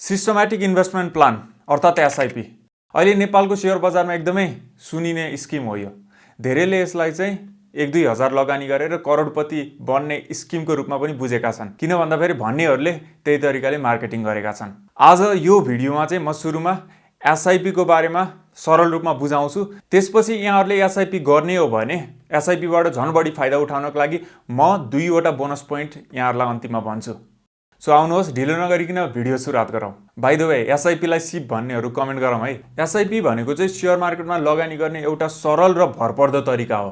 Systematic investment plan अर्थात् SIP अहिले नेपालको शेयर बजारमा एकदमै सुनिने स्किम हो यो। धेरैले यसलाई चाहिँ 1-2 हजार लगानी गरेर करोडपति बन्ने स्किमको रूपमा पनि बुझेका छन्। किन भन्दाखेरि भन्नेहरूले त्यही तरिकाले मार्केटिङ गरेका छन्। आज यो भिडियोमा चाहिँ म सुरुमा एसआइपी को बारेमा सरल रूपमा बुझाउँछु। त्यसपछि यहाँहरूले एसआइपी गर्ने हो भने एसआइपीबाट झन् बढी फाइदा उठाउनको लागि म 2 वटा बोनस पोइन्ट यहाँहरूलाई अन्तिममा भन्छु। सो आउनुहोस् ढिलो नगरिकन भिडियो सुरुवात गरौँ। बाइ द वे एसआइपीलाई सिप भन्नेहरू कमेन्ट गरौँ है। एसआइपी भनेको चाहिँ शेयर मार्केटमा लगानी गर्ने एउटा सरल र भरपर्दो तरिका हो।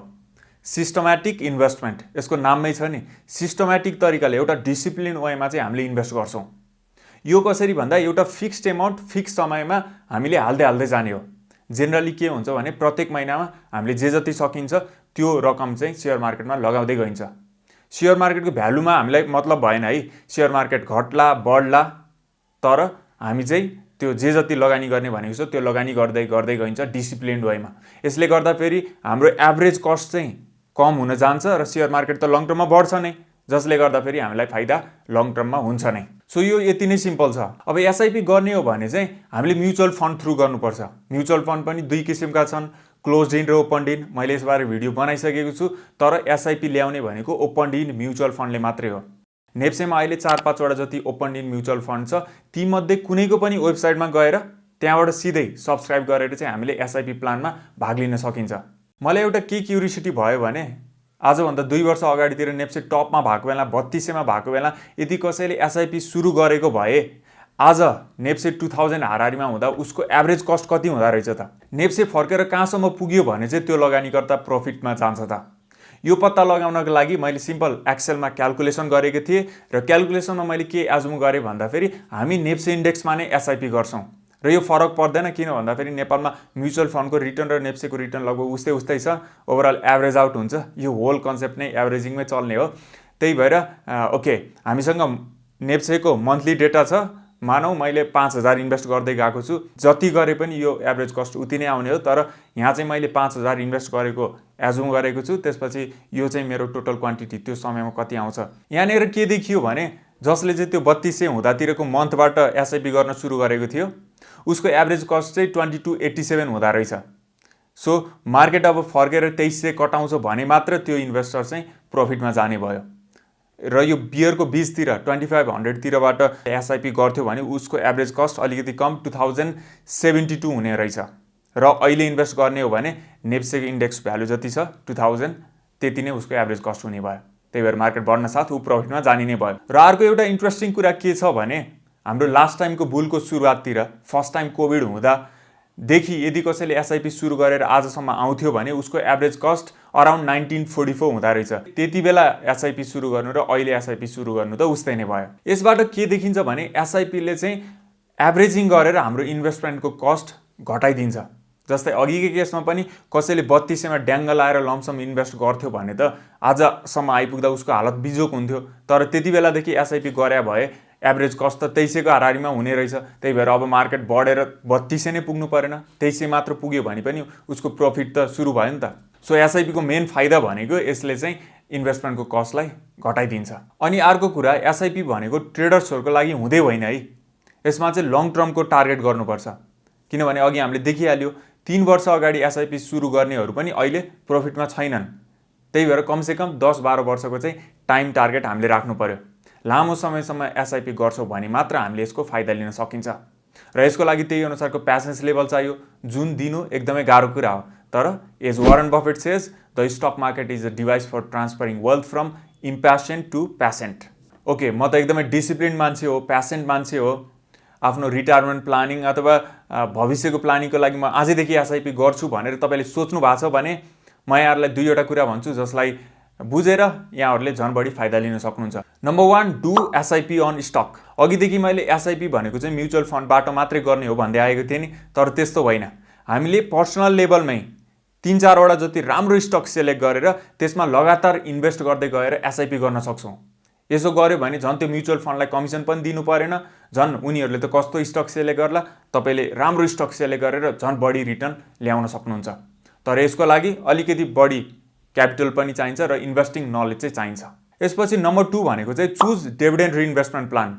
सिस्टमेटिक इन्भेस्टमेन्ट यसको नाममै छ नि। सिस्टमेटिक तरिकाले एउटा डिसिप्लिन वेमा चाहिँ हामीले इन्भेस्ट गर्छौँ। यो कसरी भन्दा एउटा फिक्स्ड एमाउन्ट फिक्स समयमा हामीले हाल्दै जाने हो। जेनरली के हुन्छ भने प्रत्येक महिनामा हामीले जे जति सकिन्छ त्यो रकम चाहिँ शेयर मार्केटमा लगाउँदै गइन्छ। शेयर मार्केटको भ्यालुमा हामीलाई मतलब भएन है। शेयर मार्केट घट्ला बढ्ला तर हामी चाहिँ त्यो जे जति लगानी गर्ने भनेको छ त्यो लगानी गर्दै गइन्छ डिसिप्लिन्ड वेमा। यसले गर्दा फेरि हाम्रो एभरेज कस्ट चाहिँ कम हुन जान्छ र शेयर मार्केट त लङ टर्ममा बढ्छ नै, जसले गर्दा फेरि हामीलाई फाइदा लङ टर्ममा हुन्छ नै। सो यो यति नै सिम्पल छ। अब एसआइपी गर्ने हो भने चाहिँ हामीले म्युचुअल फन्ड थ्रु गर्नुपर्छ। म्युचुअल फन्ड पनि 2 किसिमका छन्, क्लोज्ड इन र ओपन इन। मैले यसबारे भिडियो बनाइसकेको छु। तर एसआइपी ल्याउने भनेको ओपन इन म्युचुअल फन्डले मात्रै हो। नेप्सेमा अहिले 4-5 वटा जति ओपन इन म्युचुअल फन्ड छ। तीमध्ये कुनैको पनि वेबसाइटमा गएर त्यहाँबाट सिधै सब्सक्राइब गरेर चाहिँ हामीले एसआइपी प्लानमा भाग लिन सकिन्छ। मलाई एउटा के क्युरियोसिटी भयो भने आजभन्दा 2 वर्ष अगाडितिर नेप्से टपमा भएको बेला 3200मा भएको बेला यदि कसैले एसआइपी सुरु गरेको भए आज नेप्से 2000 हाराहारीमा हुँदा उसको एभरेज कस्ट कति हुँदा रहेछ त? नेप्से फर्केर कहाँसम्म पुग्यो भने चाहिँ त्यो लगानीकर्ता प्रफिटमा जान्छ त? यो पत्ता लगाउनको लागि मैले सिम्पल एक्सेलमा क्याल्कुलेसन गरेको थिएँ र क्याल्कुलेसनमा मैले के एजुम गरेँ भन्दाखेरि हामी नेप्से इन्डेक्समा नै एसआइपी गर्छौँ र यो फरक पर्दैन। किन भन्दाखेरि नेपालमा म्युचुअल फन्डको रिटर्न र नेप्सेको रिटर्न लगभग उस्तै छ। ओभरअल एभरेज आउट हुन्छ। यो होल कन्सेप्ट नै एभरेजिङमै चल्ने हो। त्यही भएर ओके हामीसँग नेप्सेको मन्थली डेटा छ। मानौ मैले 5000 इन्भेस्ट गर्दै गएको छु। जति गरे पनि यो एभरेज कस्ट उति नै आउने हो। तर यहाँ चाहिँ मैले 5000 इन्भेस्ट गरेको एजुम गरेको छु। त्यसपछि यो चाहिँ मेरो टोटल क्वान्टिटी त्यो समयमा कति आउँछ। यहाँनिर के देखियो भने जसले चाहिँ त्यो 3200 हुँदातिरको मन्थबाट एसआइपी गर्न सुरु गरेको थियो उसको एभरेज कस्ट चाहिँ 2287 हुँदा रहेछ। सो मार्केट अब फर्केर 2300 कटाउँछ भने मात्र त्यो इन्भेस्टर चाहिँ प्रफिटमा जाने भयो। र यो बियरको बिचतिर 2500 तिरबाट एसआइपी गर्थ्यो भने उसको एभरेज कस्ट अलिकति कम 2072 हुने रहेछ। र अहिले इन्भेस्ट गर्ने हो भने नेप्सेको इन्डेक्स भ्यालु जति छ 2000 त्यति नै उसको एभरेज कस्ट हुने भयो। त्यही भएर मार्केट बढ्न साथ ऊ प्रफिटमा जाने नै भयो। र अर्को एउटा इन्ट्रेस्टिङ कुरा के छ भने हाम्रो लास्ट टाइमको बुलको सुरुवाततिर फर्स्ट टाइम कोभिड हुँदादेखि यदि कसैले एसआइपी सुरु गरेर आजसम्म आउँथ्यो भने उसको एभरेज कस्ट अराउन्ड 1944 हुँदा रहेछ। त्यति बेला एसआइपी सुरु गर्नु र अहिले एसआइपी सुरु गर्नु त उस्तै नै भयो। यसबाट के देखिन्छ भने एसआइपीले चाहिँ एभरेजिङ गरेर हाम्रो इन्भेस्टमेन्टको कस्ट घटाइदिन्छ। जस्तै अघिकै केसमा पनि कसैले 3200मा ड्याङ्ग लाएर लमसम इन्भेस्ट गर्थ्यो भने त आजसम्म आइपुग्दा उसको हालत बिजोक हुन्थ्यो। तर त्यति बेलादेखि एसआइपी गरे भए एभरेज कस्ट त 2300 को हाराहारीमा हुने रहेछ। त्यही भएर अब मार्केट बढेर 3200 नै पुग्नु परेन, 2300 मात्र पुग्यो भने पनि उसको प्रफिट त सुरु भयो नि त। सो एसआइपी को मेन फाइदा भनेको यसले चाहिँ इन्भेस्टमेन्टको कस्टलाई घटाइदिन्छ। अनि अर्को कुरा एसआइपी भनेको ट्रेडर्सहरूको लागि हुँदै होइन है। यसमा चाहिँ लङ टर्मको टार्गेट गर्नुपर्छ। किनभने अघि हामीले देखिहाल्यो 3 वर्ष अगाडि एसआइपी सुरु गर्नेहरू पनि अहिले प्रफिटमा छैनन्। त्यही भएर कमसेकम 10-12 वर्षको चाहिँ टाइम टार्गेट हामीले राख्नु पर्यो। लामो समयसम्म एसआइपी गर्छौँ भने मात्र हामीले यसको फाइदा लिन सकिन्छ। र यसको लागि त्यही अनुसारको प्यासेन्स लेभल चाहियो जुन दिनु एकदमै गाह्रो कुरा हो। तर as Warren Buffett says the stock market is a device for transferring wealth from impatient to patient. Okay म त एकदमै डिसिप्लिन मान्छे हो, प्यासेन्ट मान्छे हो। आफ्नो रिटायरमेन्ट प्लानिङ अथवा भविष्यको प्लानिङको लागि म आजैदेखि एसआइपी गर्छु भनेर तपाईँले सोच्नु भएको छ भने म यहाँहरूलाई 2 वटा कुरा भन्छु जसलाई बुझेर यहाँहरूले झन् बढी फाइदा लिन सक्नुहुन्छ। Number 1 do SIP on stock. अघिदेखि मैले एसआइपी भनेको चाहिँ म्युचुअल फन्डबाट मात्रै गर्ने हो भन्दै आएको थिएँ नि। तर त्यस्तो होइन। हामीले पर्सनल लेभलमै 3-4 वटा जति राम्रो स्टक सेलेक्ट गरेर त्यसमा लगातार इन्भेस्ट गर्दै गएर एसआइपी गर्न सक्छौँ। यसो गर्यो भने झन् त्यो म्युचुअल फन्डलाई कमिसन पनि दिनु परेन। झन् उनीहरूले त कस्तो स्टक सेलेक्ट गर्ला, तपाईँले राम्रो स्टक सेलेक्ट गरेर झन् बढी रिटर्न ल्याउन सक्नुहुन्छ। तर यसको लागि अलिकति बढी क्यापिटल पनि चाहिन्छ र इन्भेस्टिङ नलेज चाहिँ चाहिन्छ। यसपछि नम्बर 2 भनेको चाहिँ choose dividend reinvestment plan.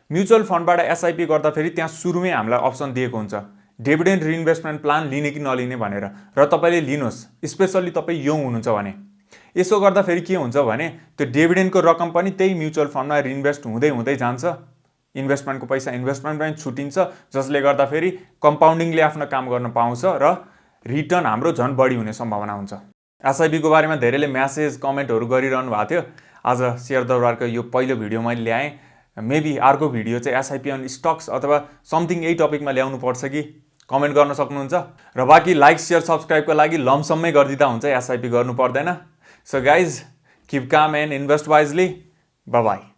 Mutual फन्डबाट एसआइपी गर्दाखेरि त्यहाँ सुरुमै हामीलाई अप्सन दिएको हुन्छ डिभिडेन्ड रिइन्भेस्टमेन्ट प्लान लिने कि नलिने भनेर, र तपाईँले लिनुहोस्, स्पेसल्ली तपाईँ यङ हुनुहुन्छ भने। यसो गर्दाखेरि के हुन्छ भने त्यो डिभिडेन्डको रकम पनि त्यही म्युचुअल फन्डमा रिइन्भेस्ट हुँदै हुँदै जान्छ, इन्भेस्टमेन्टको पैसा इन्भेस्टमेन्टमै छुटिन्छ, जसले गर्दाखेरि कम्पाउन्डिङले आफ्नो काम गर्न पाउँछ र रिटर्न हाम्रो झन् बढी हुने सम्भावना हुन्छ। एसआइपीको बारेमा धेरैले म्यासेज कमेन्टहरू गरिरहनु भएको थियो। आज सेयर दरबारको यो पहिलो भिडियो मैले ल्याएँ। मेबी अर्को भिडियो चाहिँ एसआइपी अन स्टक्स अथवा समथिङ यही टपिकमा ल्याउनु पर्छ कि कमेन्ट गर्न सक्नुहुन्छ। र बाँकी लाइक सेयर सब्सक्राइबको लागि लमसम्मै गरिदिँदा हुन्छ, एसआइपी गर्नु पर्दैन। सो गाइज, किप काम and invest wisely. By by.